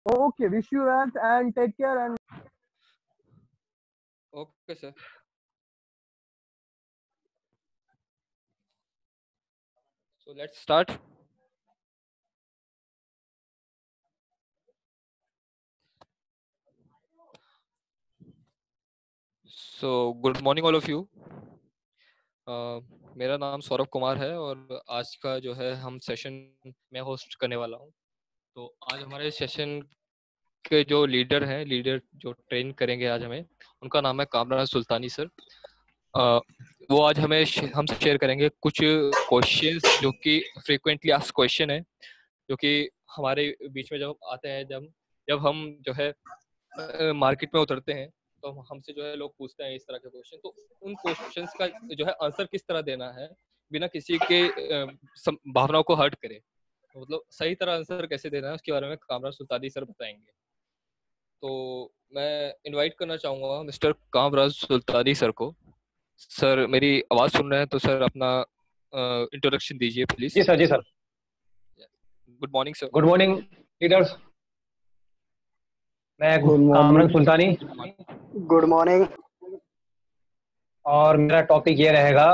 Okay, wish you that and take care and Okay, sir. So let's start. So good morning all of you. मेरा नाम सौरभ कुमार है और आज का जो है हम सेशन मैं होस्ट करने वाला हूँ। तो आज हमारे सेशन के जो लीडर जो ट्रेन करेंगे आज हमें, उनका नाम है कामरान सुल्तानी सर। वो आज हमें हमसे शेयर करेंगे कुछ क्वेश्चंस जो कि फ्रीक्वेंटली आस्क्ड क्वेश्चन है, जो कि हमारे बीच में जब आते हैं, जब हम जो है मार्केट में उतरते हैं तो हमसे जो है लोग पूछते हैं इस तरह के क्वेश्चन। तो उन क्वेश्चंस का जो है आंसर किस तरह देना है बिना किसी के भावनाओं को हर्ट करे, तो मतलब सही तरह आंसर कैसे देना है उसके बारे में कामरान सुल्तानी सर बताएंगे। तो मैं इनवाइट करना चाहूंगा मिस्टर कामराज सुल्तानी सर को। सर मेरी आवाज सुन रहे हैं तो सर अपना इंट्रोडक्शन दीजिए प्लीज। जी सर, जी sir. Good morning sir. Good morning leaders. मैं Good morning. Kamran Sultani good morning. और मेरा टॉपिक ये रहेगा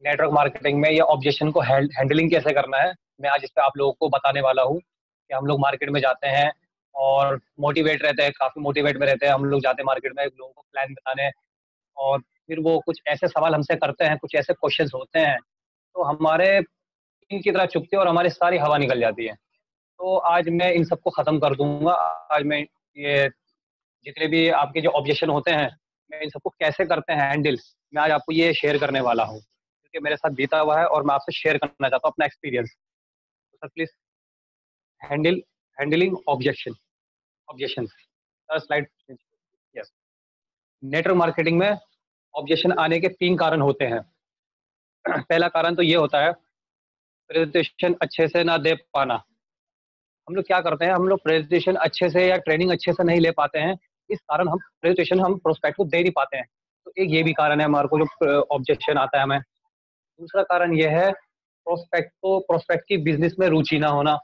नेटवर्क मार्केटिंग में ये ऑब्जेक्शन को हैंडलिंग कैसे करना है। मैं आज इस पे आप लोगों को बताने वाला हूँ कि हम लोग मार्केट में जाते हैं और मोटिवेट रहते हैं, काफ़ी मोटिवेट में रहते हैं। हम लोग जाते हैं मार्केट में लोगों को प्लान बताने, और फिर वो कुछ ऐसे सवाल हमसे करते हैं, कुछ ऐसे क्वेश्चन होते हैं तो हमारे टीम की तरह चुभते हैं और हमारी सारी हवा निकल जाती है। तो आज मैं इन सबको ख़त्म कर दूंगा। आज मैं ये जितने भी आपके जो ऑब्जेक्शन होते हैं, मैं इन सबको कैसे करते हैं हैंडल, मैं आज आपको ये शेयर करने वाला हूँ, क्योंकि मेरे साथ बीता हुआ है और मैं आपसे शेयर करना चाहता हूँ अपना एक्सपीरियंस। तो sir please handling objection sir, slide. Yes. Network marketing में ऑब्जेक्शन आने के 3 कारण होते हैं। पहला कारण तो ये होता है प्रेजेंटेशन अच्छे से ना दे पाना। हम लोग क्या करते हैं, हम लोग प्रेजेंटेशन अच्छे से या ट्रेनिंग अच्छे से नहीं ले पाते हैं, इस कारण हम प्रेजेंटेशन हम प्रोस्पेक्ट को दे नहीं पाते हैं। तो एक ये भी कारण है हमारे को जो ऑब्जेक्शन आता है हमें। दूसरा कारण ये है प्रोस्पेक्ट की बिजनेस में रुचि ना होना,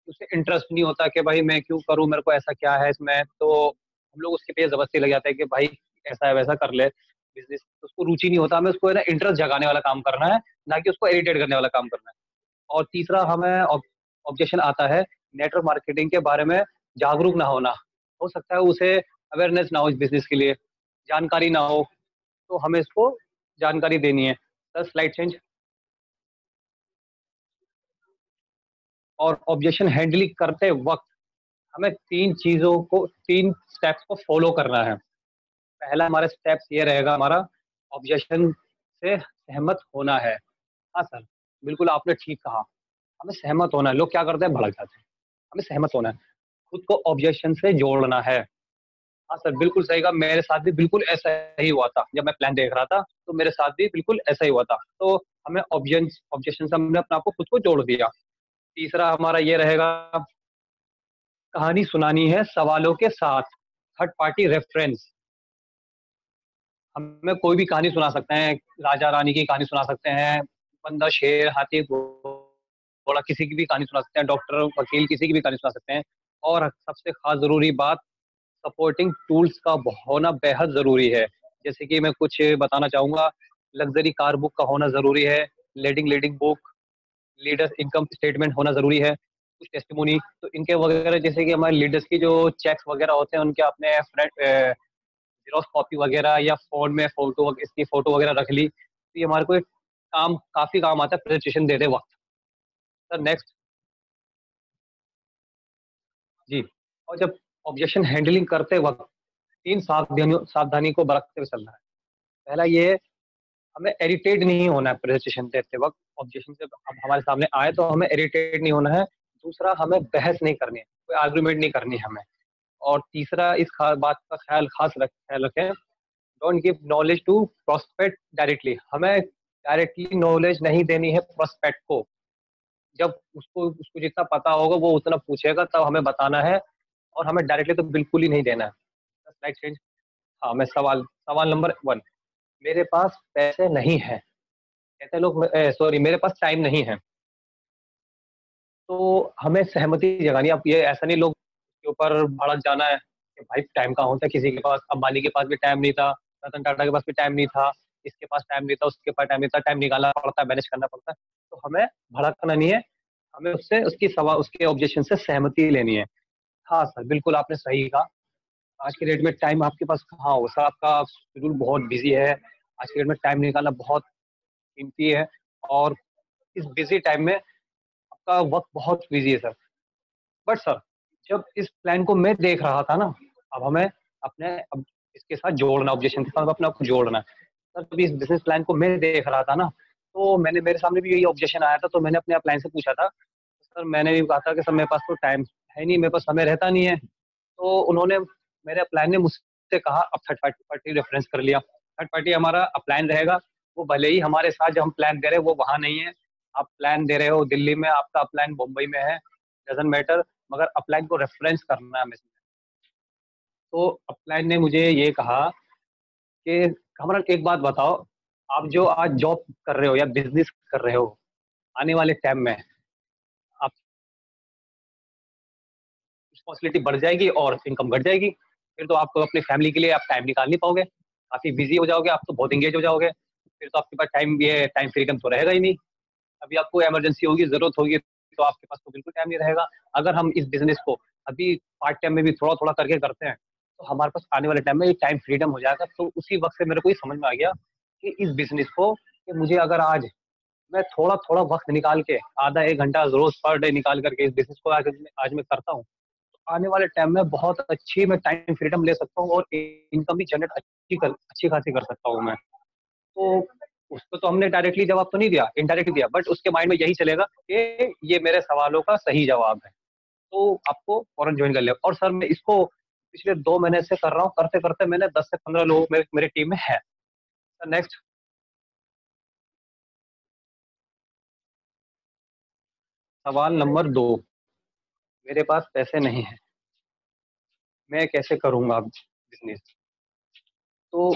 उसे इंटरेस्ट नहीं होता कि भाई मैं क्यों करूं, मेरे को ऐसा क्या है इसमें। तो हम लोग उसके पे जबरदस्ती लग जाते हैं कि भाई ऐसा है वैसा कर ले बिजनेस। उसको रुचि नहीं होता, हमें उसको है ना इंटरेस्ट जगाने वाला काम करना है, ना कि उसको इरिटेट करने वाला काम करना है। और तीसरा हमें ऑब्जेक्शन आता है नेटवर्क मार्केटिंग के बारे में जागरूक ना होना। हो सकता है उसे अवेयरनेस ना हो, इस बिजनेस के लिए जानकारी ना हो, तो हमें इसको जानकारी देनी है। Sir slide change. और ऑब्जेक्शन हैंडलिंग करते वक्त हमें 3 स्टेप्स को फॉलो करना है। पहला हमारा स्टेप्स ये रहेगा, हमारा ऑब्जेक्शन से सहमत होना है। हाँ सर, बिल्कुल आपने ठीक कहा, हमें सहमत होना है। लोग क्या करते हैं, भड़क जाते हैं। हमें सहमत होना है, खुद को ऑब्जेक्शन से जोड़ना है। हाँ सर, बिल्कुल सही कहा। मेरे साथ भी बिल्कुल ऐसा ही हुआ था, जब मैं प्लान देख रहा था तो मेरे साथ भी बिल्कुल ऐसा ही हुआ था। तो हमें ऑब्जेक्शन से हमने अपने आप को खुद को जोड़ दिया। तीसरा हमारा ये रहेगा, कहानी सुनानी है सवालों के साथ, थर्ड पार्टी रेफरेंस। हमें कोई भी कहानी सुना सकते हैं, राजा रानी की कहानी सुना सकते हैं, बंदा शेर हाथी घोड़ा, किसी की भी कहानी सुना सकते हैं, डॉक्टर वकील किसी की भी कहानी सुना सकते हैं। और सबसे खास जरूरी बात, सपोर्टिंग टूल्स का होना बेहद ज़रूरी है। जैसे कि मैं कुछ बताना चाहूँगा, लग्जरी कार बुक का होना ज़रूरी है, leading book, leaders income statement होना ज़रूरी है, कुछ टेस्टिमोनी। तो इनके वगैरह, जैसे कि हमारे लीडर्स की जो चेक्स वगैरह होते हैं, उनके अपने जीरोक्स कॉपी वगैरह या फ़ोन में इसकी फ़ोटो वगैरह रख ली, तो ये हमारे को एक काफ़ी काम आता है प्रेजेंटेशन देते वक्त। सर नेक्स्ट जी। और जब ऑब्जेक्शन हैंडलिंग करते वक्त 3 सावधानी को बरतते हुए चलना है। पहला ये, हमें इरिटेट नहीं होना है प्रेजेंटेशन देते वक्त। ऑब्जेक्शन से अब हमारे सामने आए तो हमें इरिटेट नहीं होना है। दूसरा, हमें बहस नहीं करनी है, कोई आर्गुमेंट नहीं करनी है हमें। और तीसरा, इस बात का ख्याल रखें, don't give knowledge to prospect directly. हमें डायरेक्टली नॉलेज नहीं देनी है प्रोस्पेक्ट को। जब उसको उसको जितना पता होगा वो उतना पूछेगा तब हमें बताना है, और हमें डायरेक्टली तो बिल्कुल ही नहीं देना है। Slide change. हाँ, मैं सवाल नंबर 1, मेरे पास पैसे नहीं है। कहते हैं लोग, सॉरी, मेरे पास टाइम नहीं है। तो हमें सहमति जगानी। अब ये ऐसा नहीं लोग ऊपर भड़क जाना है कि भाई टाइम कहाँ होता है किसी के पास। अंबानी के पास भी टाइम नहीं था, रतन टाटा के पास भी टाइम नहीं था, इसके पास टाइम नहीं था, उसके पास टाइम नहीं था। टाइम निकालना पड़ता है, मैनेज करना पड़ता है। तो हमें भड़कना नहीं है, हमें उससे उसकी सवाल उसके ऑब्जेक्शन से सहमति लेनी है। हाँ सर, बिल्कुल आपने सही कहा। आज के डेट में टाइम आपके पास कहाँ हो सर, आपका शेड्यूल बहुत बिजी है। आज के डेट में टाइम निकालना बहुत कीमती है, और इस बिजी टाइम में आपका वक्त बहुत बिजी है सर। बट सर, जब इस प्लान को मैं देख रहा था ना, अब हमें अब इसके साथ जोड़ना, ऑब्जेक्शन के साथ अपने आप को जोड़ना है। सर, जब इस बिजनेस प्लान को मैं देख रहा था ना, तो मेरे सामने भी यही ऑब्जेक्शन आया था। तो मैंने अपने प्लान से पूछा था सर, मैंने भी कहा था कि सर मेरे पास तो टाइम है नहीं, मेरे पास समय रहता नहीं है। तो उन्होंने, मेरे प्लान ने मुझसे कहा, अब थर्ड पार्टी रेफरेंस कर लिया। थर्ड पार्टी हमारा प्लान रहेगा, वो भले ही हमारे साथ जब हम प्लान दे रहे हैं वो वहाँ नहीं है। आप प्लान दे रहे हो दिल्ली में, आपका प्लान मुंबई में है, डजंट मैटर, मगर अपलाइन को रेफरेंस करना है हमें। तो अपलाइन ने मुझे ये कहा कि कमरन एक बात बताओ, आप जो आज जॉब कर रहे हो या बिजनेस कर रहे हो, आने वाले टाइम में आप रिस्पॉन्सिबिलिटी बढ़ जाएगी और इनकम घट जाएगी। फिर तो आपको अपनी फैमिली के लिए आप टाइम निकाल नहीं पाओगे, काफी बिजी हो जाओगे, आप तो बहुत इंगेज हो जाओगे। फिर तो आपके पास टाइम फ्रीडम तो रहेगा ही नहीं। अभी आपको इमरजेंसी होगी, जरूरत होगी, तो आपके पास तो बिल्कुल टाइम नहीं रहेगा। अगर हम इस बिजनेस को अभी पार्ट टाइम में भी थोड़ा थोड़ा करके करते हैं, तो हमारे पास आने वाले टाइम में टाइम फ्रीडम हो जाएगा। तो उसी वक्त से मेरे को ये समझ में आ गया कि इस बिजनेस को, कि मुझे अगर आज मैं थोड़ा थोड़ा वक्त निकाल के, आधा एक घंटा रोज पर डे निकाल करके इस बिजनेस को आज मैं करता हूँ, तो आने वाले टाइम में बहुत अच्छी मैं टाइम फ्रीडम ले सकता हूँ और इनकम भी जनरेट अच्छी खासी कर सकता हूँ मैं। तो उसको तो हमने डायरेक्टली जवाब तो नहीं दिया, इनडायरेक्टली दिया, बट उसके माइंड में यही चलेगा कि ये मेरे सवालों का सही जवाब है, तो आपको फौरन ज्वाइन कर लिया। और सर, मैं इसको पिछले 2 महीने से कर रहा हूँ, करते करते मैंने 10 से 15 लोग मेरे टीम में है। सर नेक्स्ट, सवाल नंबर 2, मेरे पास पैसे नहीं है, मैं कैसे करूंगा बिजनेस। तो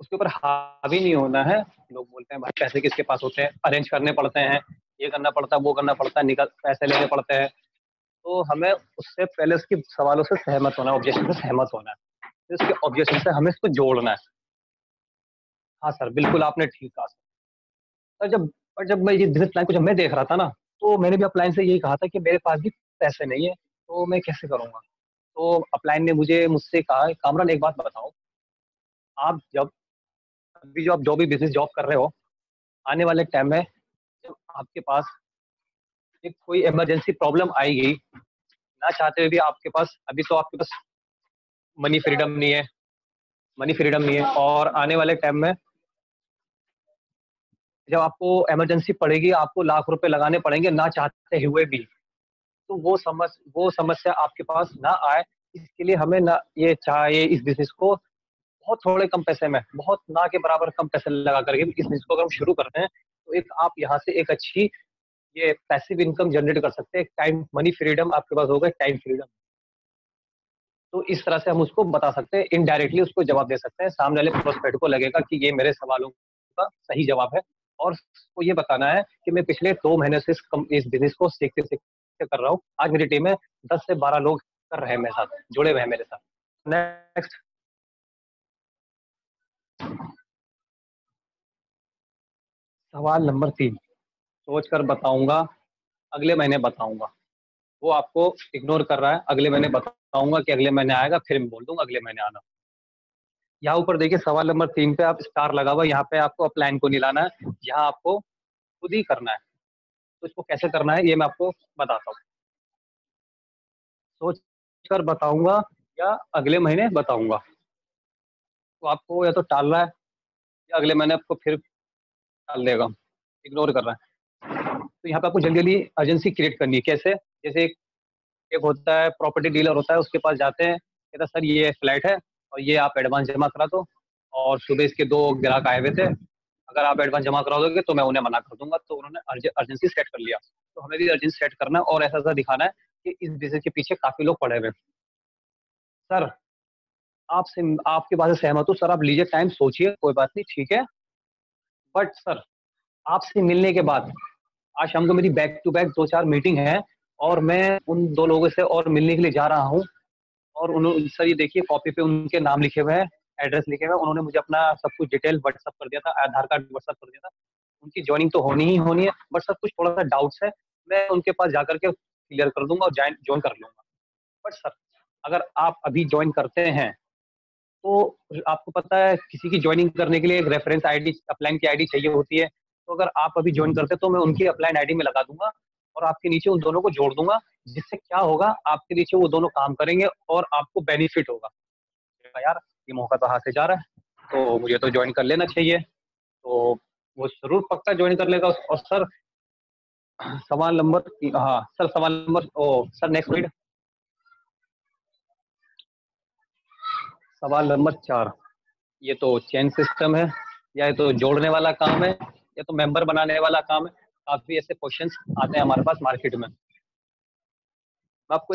उसके ऊपर हावी नहीं होना है। लोग बोलते हैं भाई पैसे किसके पास होते हैं, अरेंज करने पड़ते हैं, ये करना पड़ता है, वो करना पड़ता है, निकल पैसे लेने पड़ते हैं। तो हमें उससे पहले उसके सवालों से सहमत होना है, ऑब्जेक्शन से सहमत होना है, फिर उसके ऑब्जेक्शन से हमें इसको जोड़ना है। हाँ सर, बिल्कुल आपने ठीक कहा सर। जब मैं ये बिजनेस प्लान को जब मैं देख रहा था ना, तो मैंने भी अपलाइन से यही कहा था कि मेरे पास भी पैसे नहीं है, तो मैं कैसे करूंगा। तो अपलाइन ने मुझसे कहा, कामरान एक बात बताओ, आप जब अभी जो भी बिजनेस जॉब कर रहे हो, आने वाले टाइम में जब आपके पास एक कोई इमरजेंसी प्रॉब्लम आएगी, ना चाहते हुए भी आपके पास, अभी तो आपके पास मनी फ्रीडम नहीं है, और आने वाले टाइम में जब आपको इमरजेंसी पड़ेगी, आपको लाख रुपए लगाने पड़ेंगे ना चाहते हुए भी, तो वो समस्या आपके पास ना आए, इसके लिए हमें ना ये चाहिए, इस बिजनेस को बहुत थोड़े कम पैसे में, बहुत ना के बराबर कम पैसे लगा करके इस बिजनेस को अगर हम शुरू करते हैं, तो एक आप यहाँ से एक अच्छी ये पैसिव इनकम जनरेट कर सकते हैं। टाइम मनी फ्रीडम आपके पास होगा, टाइम फ्रीडम। तो इस तरह से हम उसको बता सकते हैं, इनडायरेक्टली उसको जवाब दे सकते हैं। सामने वाले प्रोस्पेक्ट को लगेगा कि ये मेरे सवालों का सही जवाब है, और उसको ये बताना है कि मैं पिछले 2 महीने से इस बिजनेस को सीखते सीखते कर रहा हूँ। आज मेरी टीम में 10 से 12 लोग कर रहे हैं मेरे साथ, जुड़े हुए हैं मेरे साथ। नेक्स्ट, सवाल नंबर 3, सोच कर बताऊंगा, अगले महीने बताऊंगा। वो आपको इग्नोर कर रहा है, अगले महीने बताऊंगा कि अगले महीने आएगा, फिर मैं बोल दूंगा अगले महीने आना। यहाँ ऊपर देखिए सवाल नंबर 3 पे आप स्टार लगा हुआ, यहाँ पे आपको अपलाइन को नहीं लाना है, यहाँ आपको खुद ही करना है। तो इसको कैसे करना है ये मैं आपको बताता हूँ। सोच कर बताऊंगा या अगले महीने बताऊंगा, तो आपको या तो टाल रहा है या अगले महीने आपको फिर टाल देगा, इग्नोर कर रहा है। तो यहाँ पे आपको जल्दी जल्दी अर्जेंसी क्रिएट करनी है। कैसे? जैसे एक होता है प्रॉपर्टी डीलर होता है, उसके पास जाते हैं, कहता है सर ये फ्लैट है और ये आप एडवांस जमा करा दो, और सुबह इसके 2 ग्राहक आए हुए थे, अगर आप एडवांस जमा करा दोगे तो मैं उन्हें मना कर दूंगा। तो उन्होंने अर्जेंसी सेट कर लिया। तो हमें भी अर्जेंसी सेट करना है और ऐसा ऐसा दिखाना है कि इस बिजनेस के पीछे काफी लोग पड़े हुए हैं। सर, आपसे आपकी बात से सहमत हूँ सर, आप लीजिए टाइम, सोचिए, कोई बात नहीं, ठीक है। बट सर, आपसे मिलने के बाद आज शाम को मेरी बैक टू बैक 2-4 मीटिंग है, और मैं उन 2 लोगों से और मिलने के लिए जा रहा हूँ, और उन्होंने सर ये देखिए कॉपी पे उनके नाम लिखे हुए हैं, एड्रेस लिखे हुए हैं, उन्होंने मुझे अपना सब कुछ डिटेल व्हाट्सअप कर दिया था, आधार कार्ड व्हाट्सअप कर दिया था। उनकी ज्वाइनिंग तो होनी ही होनी है, बट सर कुछ थोड़ा सा डाउट्स है, मैं उनके पास जाकर के क्लियर कर दूंगा और ज्वाइन कर लूंगा। बट सर अगर आप अभी ज्वाइन करते हैं तो आपको पता है किसी की ज्वाइनिंग करने के लिए एक रेफरेंस आईडी, अपलाइन की आईडी चाहिए होती है। तो अगर आप अभी ज्वाइन करते हैं तो मैं उनकी अपलाइन आईडी में लगा दूंगा और आपके नीचे उन दोनों को जोड़ दूंगा, जिससे क्या होगा, आपके नीचे वो दोनों काम करेंगे और आपको बेनिफिट होगा। यार ये मौका तो हाथ से जा रहा है, तो मुझे तो ज्वाइन कर लेना चाहिए। तो वो जरूर पक्का ज्वाइन कर लेगा। और सर सवाल नंबर, हाँ सर सवाल नंबर, ओ सर नेक्स्ट रीड, सवाल नंबर 4। ये तो चेन सिस्टम है, या ये तो जोड़ने वाला काम है, या तो मेंबर बनाने वाला काम है। काफी ऐसे क्वेश्चंस आते हैं हमारे पास मार्केट में। मैं आपको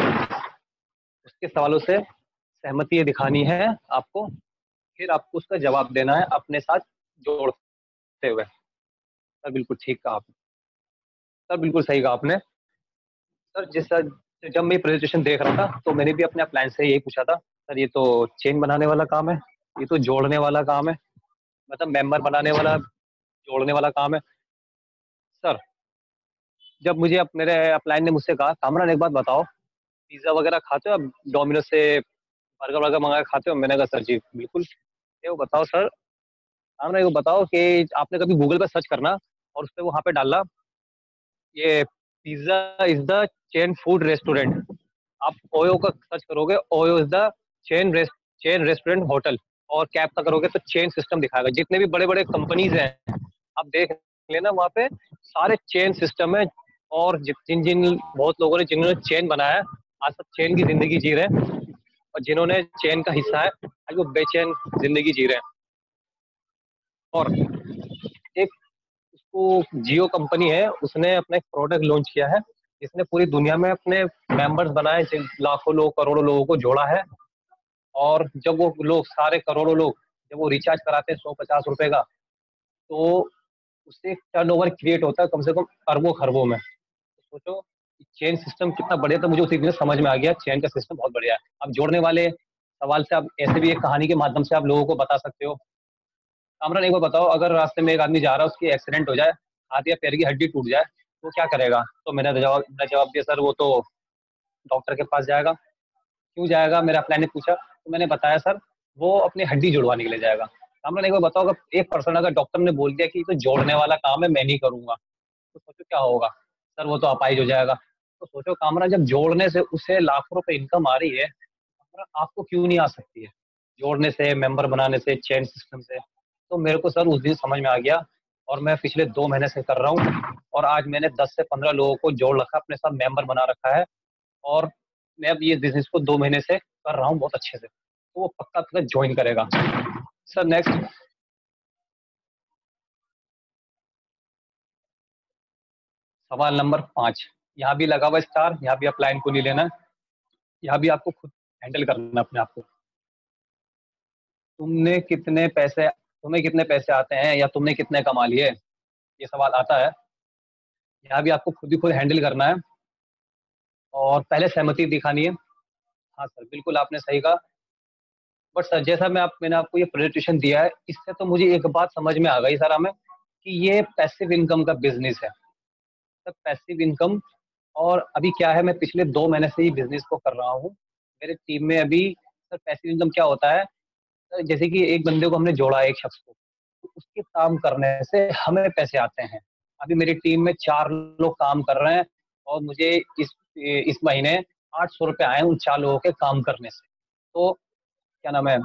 उसके सवालों से सहमति दिखानी है आपको, फिर आपको उसका जवाब देना है अपने साथ जोड़ते हुए। सर बिल्कुल ठीक कहा आपने, सर बिल्कुल सही कहा आपने। सर जब मैं प्रेजेंटेशन देख रहा था तो मैंने भी अपने अप्लायन से यही पूछा था, सर ये तो चेन बनाने वाला काम है, ये तो जोड़ने वाला काम है, मतलब मेंबर बनाने वाला, जोड़ने वाला काम है। सर जब मुझे मेरे अप्लायन ने मुझसे कहा, कामरान एक बात बताओ, पिज्जा वगैरह खाते हो आप, डोमिनोज से बर्गर वर्गर मंगा के खाते हो? मैंने कहा सर जी बिल्कुल। ये वो बताओ सर, कामरान ये वो बताओ कि आपने कभी गूगल पर सर्च करना और उस पर वहाँ पे डालना, ये pizza is the chain food restaurant, आप ओयो का सर्च करोगे, OYO is the chain restaurant hotel, और कैप का करोगे तो चेन सिस्टम दिखाएगा। जितने भी बड़े बड़े कंपनीज हैं आप देख लेना, वहाँ पे सारे चेन सिस्टम है। और जिन जिन बहुत लोगों ने जिन्होंने चेन बनाया है, आज सब चेन की जिंदगी जी रहे हैं, और जिन्होंने चेन का हिस्सा है आज वो बेचैन जिंदगी जी रहे हैं। और एक उसको जियो कंपनी है, उसने अपना एक प्रोडक्ट लॉन्च किया है जिसने पूरी दुनिया में अपने मेंबर्स बनाए, लाखों लोग, करोड़ों लोगों को जोड़ा है। और जब वो लोग सारे करोड़ों लोग जब वो रिचार्ज कराते हैं 150 रुपए का, तो उससे एक टर्नओवर क्रिएट होता है कम से कम अरबों खरबों में। तो सोचो चेन सिस्टम कितना बढ़िया था, मुझे उसी दिन समझ में आ गया चेन का सिस्टम बहुत बढ़िया है। अब जोड़ने वाले सवाल से आप ऐसे भी एक कहानी के माध्यम से आप लोगों को बता सकते हो। कामरान एक बार बताओ, अगर रास्ते में एक आदमी जा रहा है, उसकी एक्सीडेंट हो जाए, हाथ या पैर की हड्डी टूट जाए, तो क्या करेगा? तो मैंने जवाब दिया, सर वो तो डॉक्टर के पास जाएगा। क्यों जाएगा, मेरा प्लान ने पूछा, तो मैंने बताया सर वो अपनी हड्डी जुड़वाने के लिए जाएगा। कामरान एक बार बताओ, अगर एक पर्सन, अगर डॉक्टर ने बोल दिया कि ये तो जोड़ने वाला काम है, मैं नहीं करूंगा, तो सोचो क्या होगा? सर वो तो अपाहिज हो जाएगा। तो सोचो कामरान, जब जोड़ने से उसे लाखों रुपए इनकम आ रही है, कामरान आपको क्यों नहीं आ सकती है? जोड़ने से, मेंबर बनाने से, चेन सिस्टम से। तो मेरे को सर उस दिन समझ में आ गया, और मैं पिछले 2 महीने से कर रहा हूँ, और आज मैंने 10 से 15 लोगों को जोड़ रखा, अपने साथ मेंबर बना रखा है। और मैं अब ये बिजनेस को 2 महीने से कर रहा हूँ बहुत अच्छे से, तो वो पक्का पक्का ज्वाइन करेगा। सर नेक्स्ट, सवाल नंबर 5। यहाँ भी लगा हुआ स्टार, यहाँ भी आप लाइन को नहीं लेना है, यहाँ भी आपको खुद हैंडल करना है अपने आप को। तुम्हें कितने पैसे आते हैं, या तुमने कितने कमा लिए, ये सवाल आता है। यहाँ भी आपको खुद ही खुद हैंडल करना है, और पहले सहमति दिखानी है। हाँ सर बिल्कुल आपने सही कहा। बट सर जैसा मैंने आपको ये प्रेजेंटेशन दिया है, इससे तो मुझे एक बात समझ में आ गई सर हमें, कि ये पैसिव इनकम का बिजनेस है। सर पैसिव इनकम, और अभी क्या है, मैं पिछले 2 महीने से ही बिजनेस को कर रहा हूँ। मेरे टीम में अभी सर पैसिव इनकम क्या होता है, सर जैसे कि एक बंदे को हमने जोड़ा, एक शख्स को, तो उसके काम करने से हमें पैसे आते हैं। अभी मेरी टीम में 4 लोग काम कर रहे हैं, और मुझे इस महीने 800 रुपये आए उन 4 लोगों के काम करने से। तो क्या नाम है,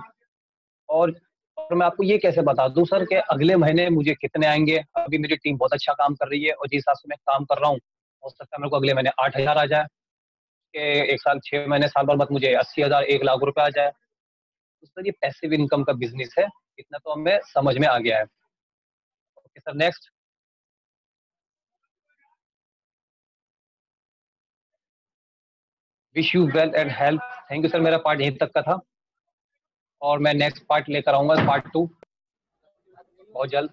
और मैं आपको ये कैसे बता दूं सर कि अगले महीने मुझे कितने आएंगे? अभी मेरी टीम बहुत अच्छा काम कर रही है, और जिस हिसाब से मैं काम कर रहा हूँ, हो सकता है मेरे को अगले महीने 8,000 आ जाए, कि 1 साल 6 महीने साल भर बाद मुझे 80,000 1 लाख रुपए आ जाए। तो सर ये पैसिव इनकम का बिजनेस है, इतना तो हमें समझ में आ गया है। Okay sir next, wish you well and health. Thank you sir, मेरा पार्ट यहीं तक का था, और मैं नेक्स्ट पार्ट लेकर आऊंगा, पार्ट 2 बहुत जल्द।